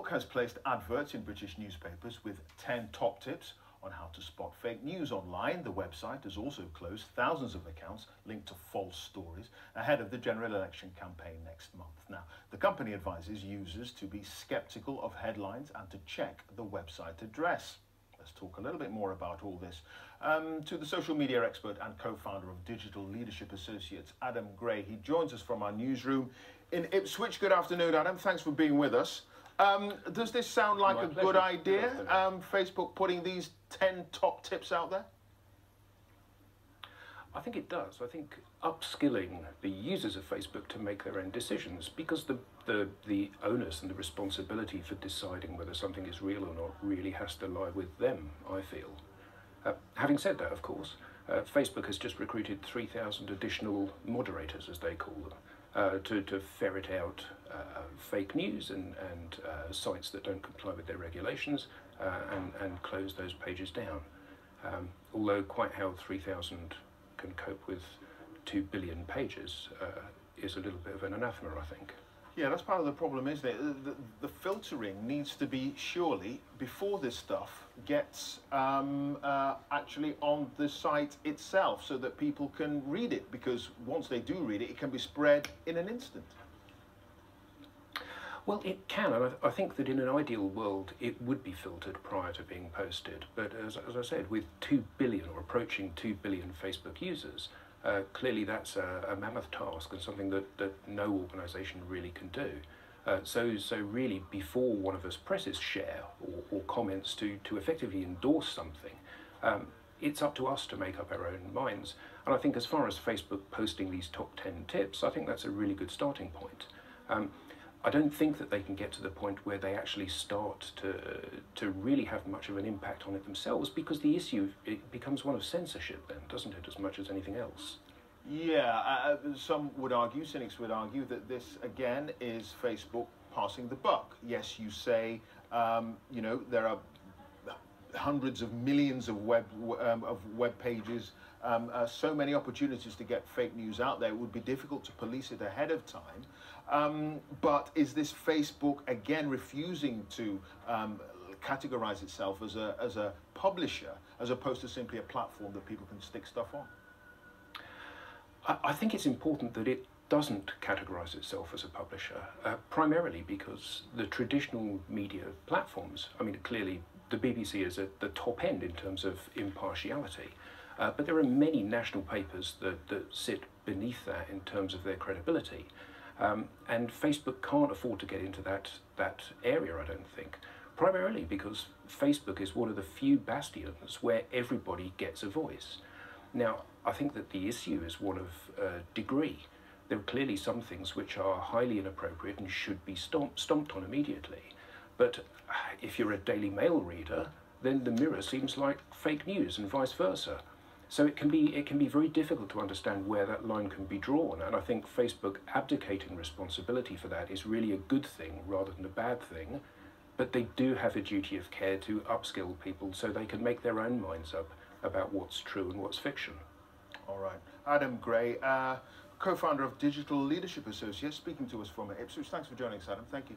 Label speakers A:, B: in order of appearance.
A: Facebook has placed adverts in British newspapers with 10 top tips on how to spot fake news online. The website has also closed thousands of accounts linked to false stories ahead of the general election campaign next month. Now, the company advises users to be skeptical of headlines and to check the website address. Let's talk a little bit more about all this to the social media expert and co-founder of Digital Leadership Associates, Adam Gray. He joins us from our newsroom in Ipswich. Good afternoon, Adam. Thanks for being with us. Does this sound like a good idea, Facebook putting these 10 top tips out there?
B: I think it does. I think upskilling the users of Facebook to make their own decisions, because the onus and the responsibility for deciding whether something is real or not really has to lie with them, I feel. Having said that, of course, Facebook has just recruited 3,000 additional moderators, as they call them, to ferret out fake news and sites that don't comply with their regulations and close those pages down. Although quite how 3,000 can cope with 2 billion pages is a little bit of an anathema, I think.
A: Yeah, that's part of the problem, isn't it? The filtering needs to be, surely, before this stuff gets actually on the site itself so that people can read it, because once they do read it, it can be spread in an instant.
B: Well, it can, and I think that in an ideal world it would be filtered prior to being posted. But as I said, with 2 billion or approaching 2 billion Facebook users, clearly that's a mammoth task and something that no organisation really can do. So really, before one of us presses share or comments to effectively endorse something, it's up to us to make up our own minds. And I think as far as Facebook posting these top 10 tips, I think that's a really good starting point. I don't think that they can get to the point where they actually start to really have much of an impact on it themselves, because the issue, it becomes one of censorship then, doesn't it, as much as anything else?
A: Yeah, some would argue, cynics would argue, that this again is Facebook passing the buck. Yes, you say, you know, there are hundreds of millions of web pages, so many opportunities to get fake news out there. It would be difficult to police it ahead of time. But is this Facebook again refusing to categorize itself as a publisher, as opposed to simply a platform that people can stick stuff on?
B: I think it's important that it doesn't categorize itself as a publisher, primarily because the traditional media platforms, I mean, clearly the BBC is at the top end in terms of impartiality, but there are many national papers that sit beneath that in terms of their credibility. And Facebook can't afford to get into that area, I don't think, primarily because Facebook is one of the few bastions where everybody gets a voice. Now, I think that the issue is one of degree. There are clearly some things which are highly inappropriate and should be stomped on immediately. But if you're a Daily Mail reader, then the Mirror seems like fake news and vice versa. So it can be very difficult to understand where that line can be drawn, and I think Facebook abdicating responsibility for that is really a good thing rather than a bad thing. But they do have a duty of care to upskill people so they can make their own minds up about what's true and what's fiction.
A: All right. Adam Gray, co-founder of Digital Leadership Associates, speaking to us from Ipswich. Thanks for joining us, Adam. Thank you.